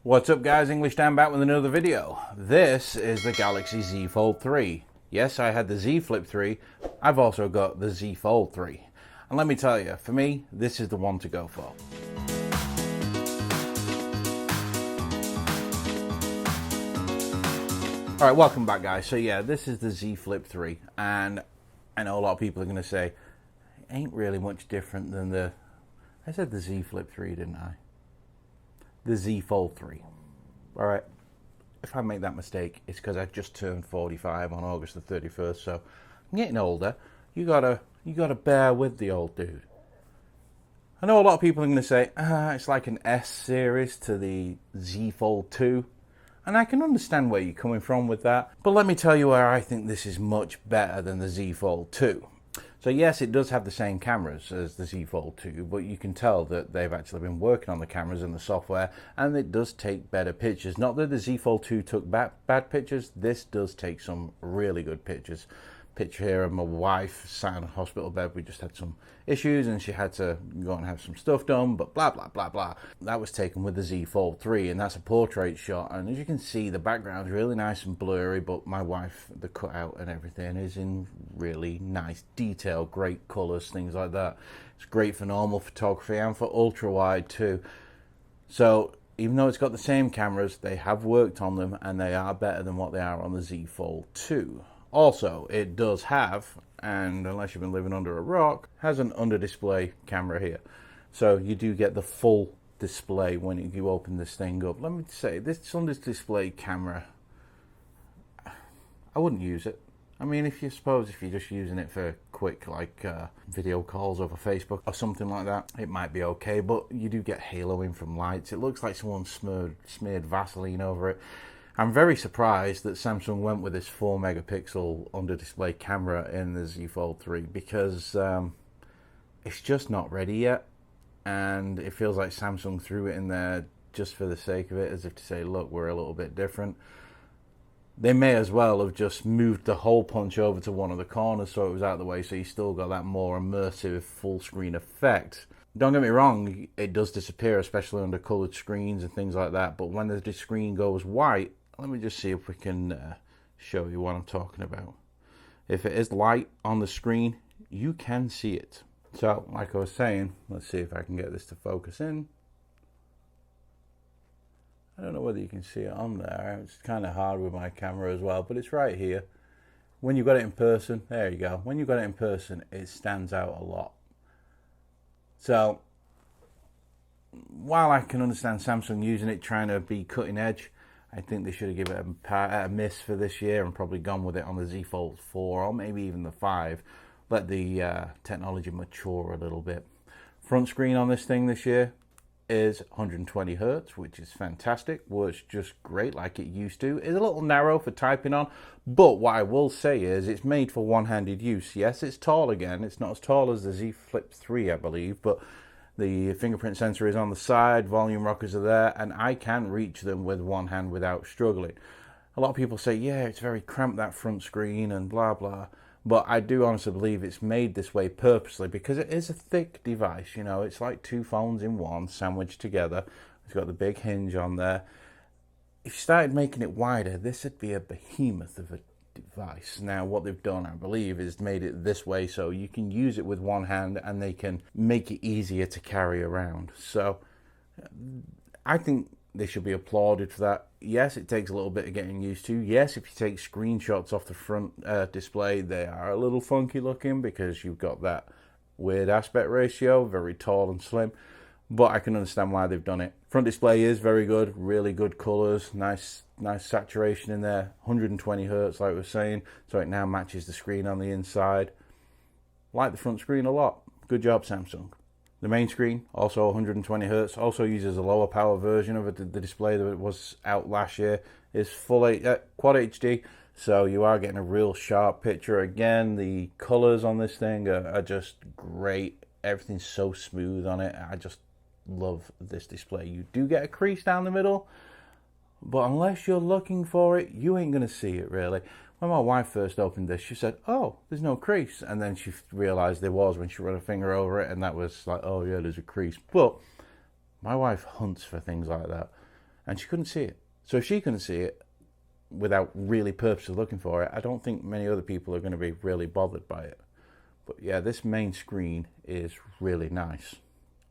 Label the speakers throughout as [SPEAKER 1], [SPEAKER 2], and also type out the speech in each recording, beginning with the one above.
[SPEAKER 1] What's up guys, English Dan back with another video. This is the Galaxy Z Fold 3. Yes, I had the Z Flip 3, I've also got the Z Fold 3. And let me tell you, for me, this is the one to go for. Alright, welcome back guys. So yeah, this is the Z Flip 3, and I know a lot of people are going to say, it ain't really much different than the... I said the Z Flip 3, didn't I? The Z Fold 3. Alright, if I make that mistake, it's because I just turned 45 on August the 31st, so I'm getting older. You gotta bear with the old dude. I know a lot of people are going to say, it's like an S series to the Z Fold 2. And I can understand where you're coming from with that. But let me tell you where I think this is much better than the Z Fold 2. So yes, it does have the same cameras as the Z Fold 2, but you can tell that they've actually been working on the cameras and the software, and it does take better pictures. Not that the Z Fold 2 took bad pictures, this does take some really good pictures. Picture here of my wife sat in a hospital bed. We just had some issues and she had to go and have some stuff done, but blah blah blah blah. That was taken with the Z Fold 3, and that's a portrait shot, and as you can see the background is really nice and blurry, but my wife, the cutout and everything is in really nice detail, great colours, things like that. It's great for normal photography and for ultra wide too. So even though it's got the same cameras, they have worked on them and they are better than what they are on the Z Fold 2. Also, it does have, and unless you've been living under a rock, has an under display camera here. So you do get the full display when you open this thing up. Let me say, this under display camera, I wouldn't use it. I mean, if you're just using it for quick, like video calls over Facebook or something like that, it might be okay, but you do get haloing from lights. It looks like someone smeared Vaseline over it. I'm very surprised that Samsung went with this 4 megapixel under display camera in the Z Fold 3 because it's just not ready yet, and it feels like Samsung threw it in there just for the sake of it, as if to say, look, we're a little bit different. They may as well have just moved the hole punch over to one of the corners so it was out of the way, so you still got that more immersive full screen effect. Don't get me wrong, it does disappear, especially under coloured screens and things like that, but when the screen goes white, let me just see if we can show you what I'm talking about. If it is light on the screen, you can see it. So, like I was saying, let's see if I can get this to focus in. I don't know whether you can see it on there. It's kind of hard with my camera as well, but it's right here. When you've got it in person, there you go. When you've got it in person, it stands out a lot. So, while I can understand Samsung using it, trying to be cutting edge, I think they should have given it a miss for this year and probably gone with it on the Z Fold 4 or maybe even the 5. Let the technology mature a little bit. Front screen on this thing this year is 120 Hz, which is fantastic. Works just great like it used to. It's a little narrow for typing on, but what I will say is it's made for one-handed use. Yes, it's tall again. It's not as tall as the Z Flip 3, I believe, but the fingerprint sensor is on the side, volume rockers are there, and I can reach them with one hand without struggling. A lot of people say, yeah, it's very cramped, that front screen, and blah, blah. But I do honestly believe it's made this way purposely because it is a thick device. You know, it's like two phones in one, sandwiched together. It's got the big hinge on there. If you started making it wider, this would be a behemoth of a device. Now what they've done, I believe, is made it this way so you can use it with one hand and they can make it easier to carry around. So I think they should be applauded for that. Yes, it takes a little bit of getting used to. Yes, if you take screenshots off the front display, they are a little funky looking because you've got that weird aspect ratio, very tall and slim, but I can understand why they've done it. Front display is very good, really good colours, nice saturation in there, 120 Hz like we were saying, so it now matches the screen on the inside. Like the front screen a lot. Good job, Samsung. The main screen, also 120 Hz, also uses a lower power version of it. The display that was out last year is full Quad HD, so you are getting a real sharp picture. Again, the colours on this thing are just great. Everything's so smooth on it. I just love this display. You do get a crease down the middle, but unless you're looking for it, you ain't going to see it really. When my wife first opened this, she said, oh, there's no crease. And then she realized there was when she ran her finger over it, and that was like, oh yeah, there's a crease. But my wife hunts for things like that. and she couldn't see it. So if she couldn't see it without really purposely looking for it, I don't think many other people are going to be really bothered by it. But yeah, this main screen is really nice.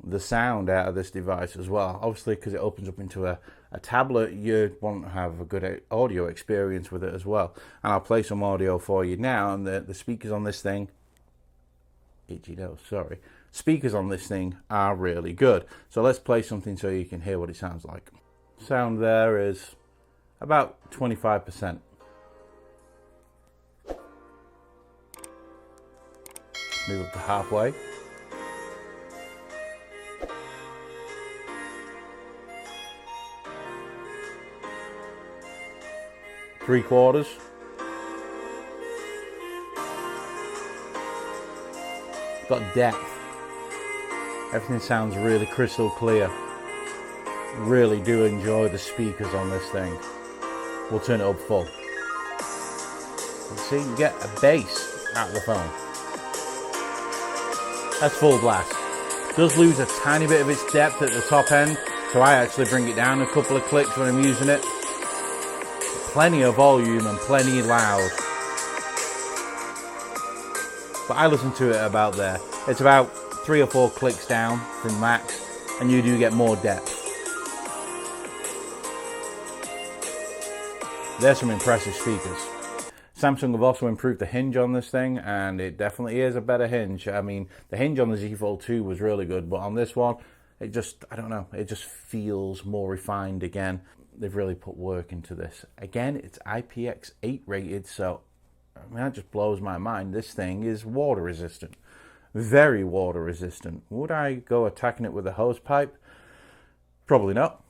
[SPEAKER 1] The sound out of this device as well, obviously because it opens up into a tablet, you'd want to have a good audio experience with it as well. And I'll play some audio for you now, and the speakers on this thing, itchy nose, sorry. Speakers on this thing are really good. So let's play something so you can hear what it sounds like. Sound there is about 25%. Move up to halfway. Three quarters. Got depth. Everything sounds really crystal clear. Really do enjoy the speakers on this thing. We'll turn it up full. See, you get a bass out of the phone. That's full blast. Does lose a tiny bit of its depth at the top end, so I actually bring it down a couple of clicks when I'm using it. Plenty of volume and plenty loud. But I listen to it about there. It's about 3 or 4 clicks down from max, and you do get more depth. There's some impressive speakers. Samsung have also improved the hinge on this thing, and it definitely is a better hinge. I mean, the hinge on the Z Fold 2 was really good, but on this one, it just, I don't know, it just feels more refined again. They've really put work into this. Again, it's IPX8 rated, so I mean, that just blows my mind. This thing is water resistant, very water resistant. Would I go attacking it with a hose pipe? Probably not.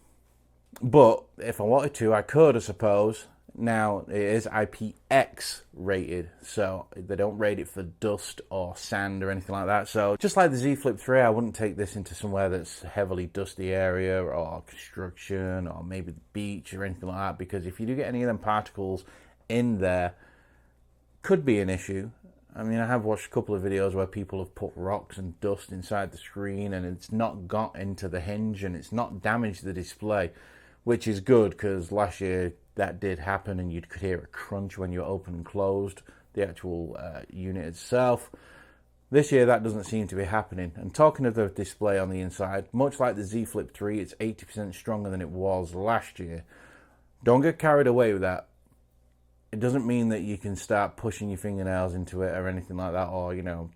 [SPEAKER 1] But if I wanted to, I could, I suppose. Now, it is IPX rated, so they don't rate it for dust or sand or anything like that. So just like the Z Flip 3, I wouldn't take this into somewhere that's a heavily dusty area or construction or maybe the beach or anything like that, because if you do get any of them particles in there, could be an issue. I mean, I have watched a couple of videos where people have put rocks and dust inside the screen and it's not got into the hinge and it's not damaged the display, which is good because last year that did happen and you could hear a crunch when you open and closed the actual unit itself. This year that doesn't seem to be happening. And talking of the display on the inside, much like the Z Flip 3, it's 80% stronger than it was last year. Don't get carried away with that. It doesn't mean that you can start pushing your fingernails into it or anything like that, or, you know,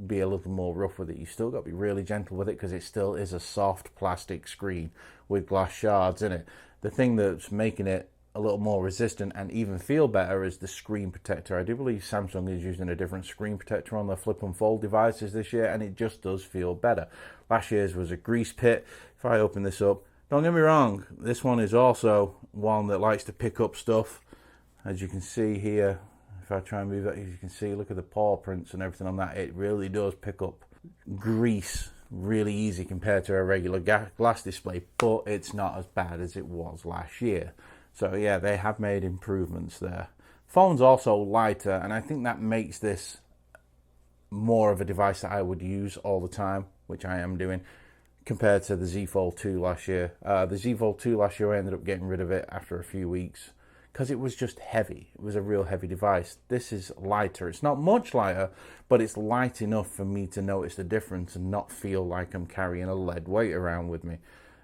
[SPEAKER 1] be a little more rough with it. You still got to be really gentle with it because it still is a soft plastic screen with glass shards in it. The thing that's making it a little more resistant and even feel better is the screen protector. I do believe Samsung is using a different screen protector on their flip and fold devices this year, and it just does feel better. Last year's was a grease pit. If I open this up, don't get me wrong, this one is also one that likes to pick up stuff. As you can see here, if I try and move that, as you can see, look at the paw prints and everything on that. It really does pick up grease really easy compared to a regular glass display, but it's not as bad as it was last year. So yeah, they have made improvements there. Phone's also lighter, and I think that makes this more of a device that I would use all the time, which I am doing, compared to the Z Fold 2 last year. The Z Fold 2 last year, I ended up getting rid of it after a few weeks because it was just heavy. It was a real heavy device. This is lighter. It's not much lighter, but it's light enough for me to notice the difference and not feel like I'm carrying a lead weight around with me.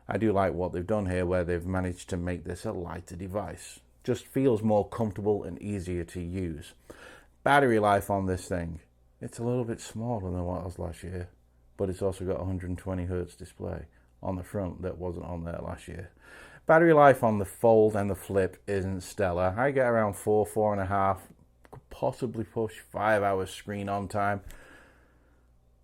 [SPEAKER 1] I do like what they've done here, where they've managed to make this a lighter device. Just feels more comfortable and easier to use. Battery life on this thing, it's a little bit smaller than what it was last year, but it's also got 120 Hz display on the front that wasn't on there last year. Battery life on the Fold and the Flip isn't stellar. I get around 4.5, could possibly push 5 hours screen on time,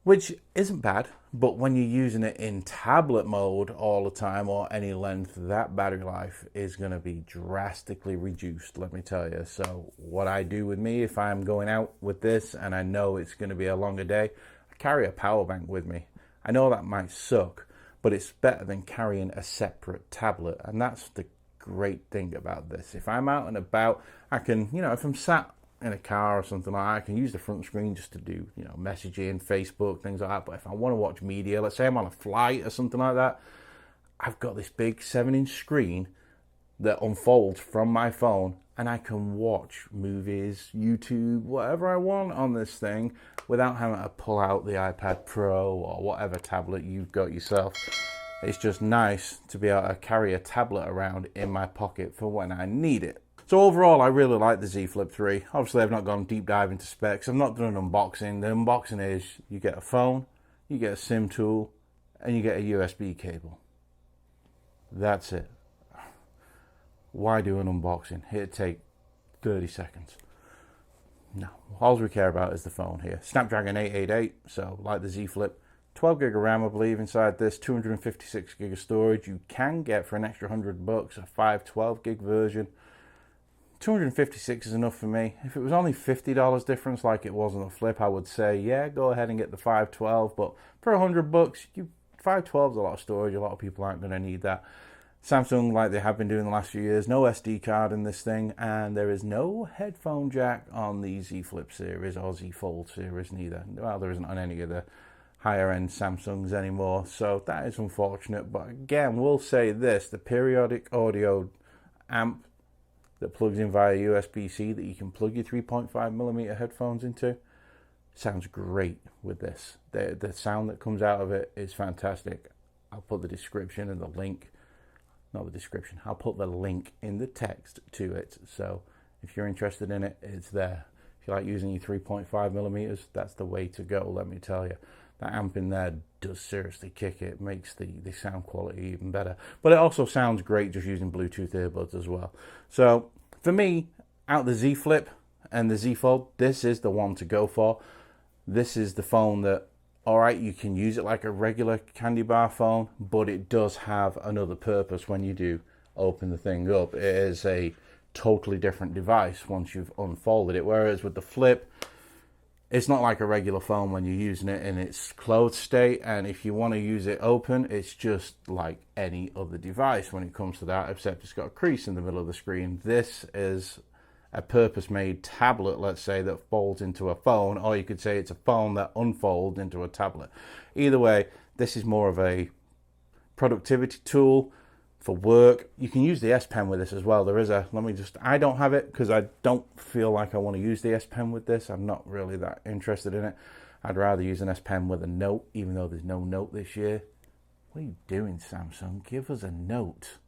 [SPEAKER 1] which isn't bad, but when you're using it in tablet mode all the time or any length, that battery life is going to be drastically reduced, let me tell you. So what I do with me, if I'm going out with this and I know it's going to be a longer day, I carry a power bank with me. I know that might suck, but it's better than carrying a separate tablet, and that's the great thing about this. If I'm out and about, I can, you know, if I'm sat in a car or something like that, I can use the front screen just to do, you know, messaging, Facebook, things like that. But if I want to watch media, let's say I'm on a flight or something like that, I've got this big 7-inch screen that unfolds from my phone, and I can watch movies, YouTube, whatever I want on this thing without having to pull out the iPad Pro or whatever tablet you've got yourself. It's just nice to be able to carry a tablet around in my pocket for when I need it. So overall, I really like the Z Flip 3. Obviously, I've not gone deep dive into specs. I've not done an unboxing. The unboxing is you get a phone, you get a SIM tool, and you get a USB cable. That's it. Why do an unboxing? It'd take 30 seconds. No, all we care about is the phone here. Snapdragon 888, so like the Z Flip. 12 gig of RAM, I believe, inside this. 256 gig of storage. You can get for an extra $100 a 512 gig version. 256 is enough for me. If it was only $50 difference like it was on the Flip, I would say, yeah, go ahead and get the 512. But for $100, 512 is a lot of storage. A lot of people aren't going to need that. Samsung, like they have been doing the last few years, no SD card in this thing, and there is no headphone jack on the Z Flip series or Z Fold series neither. Well, there isn't on any of the higher end Samsungs anymore, so that is unfortunate. But again, we'll say this, the periodic audio amp that plugs in via USB-C that you can plug your 3.5mm headphones into sounds great with this. The sound that comes out of it is fantastic. I'll put the description and the link, not the description, I'll put the link in the text to it. So if you're interested in it, it's there. If you like using your 3.5mm, that's the way to go, let me tell you. That amp in there does seriously kick it. It makes the sound quality even better. But it also sounds great just using Bluetooth earbuds as well. So for me, out the Z Flip and the Z Fold, this is the one to go for. This is the phone that, all right, you can use it like a regular candy bar phone, but it does have another purpose when you do open the thing up. It is a totally different device once you've unfolded it. Whereas with the Flip, it's not like a regular phone when you're using it in its closed state, and if you want to use it open, it's just like any other device when it comes to that, except it's got a crease in the middle of the screen. This is a purpose-made tablet, let's say, that folds into a phone, or you could say it's a phone that unfolds into a tablet. Either way, this is more of a productivity tool for work. You can use the S Pen with this as well. There is a, I don't have it because I don't feel like I want to use the S Pen with this. I'm not really that interested in it. I'd rather use an S Pen with a Note, even though there's no Note this year. What are you doing, Samsung? Give us a Note.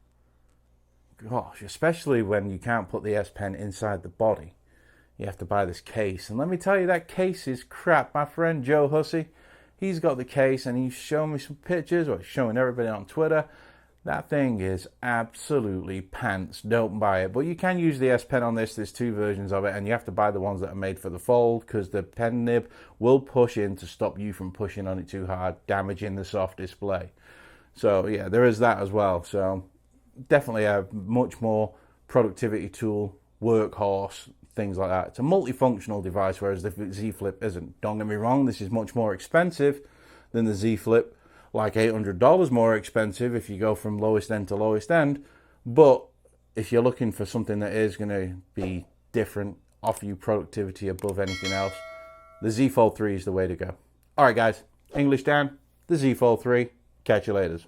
[SPEAKER 1] Gosh, especially when you can't put the S Pen inside the body. You have to buy this case. And let me tell you, that case is crap. My friend Joe Hussey, he's got the case and he's showing me some pictures, or he's showing everybody on Twitter. That thing is absolutely pants. Don't buy it. But you can use the S Pen on this. There's two versions of it, and you have to buy the ones that are made for the Fold because the pen nib will push in to stop you from pushing on it too hard, damaging the soft display. So yeah, there is that as well. So definitely a much more productivity tool, workhorse, things like that. It's a multifunctional device, whereas the Z Flip isn't. Don't get me wrong, this is much more expensive than the Z Flip. Like $800 more expensive if you go from lowest end to lowest end. But if you're looking for something that is going to be different, offer you productivity above anything else, the Z Fold 3 is the way to go. All right, guys. English Dan, the Z Fold 3. Catch you later.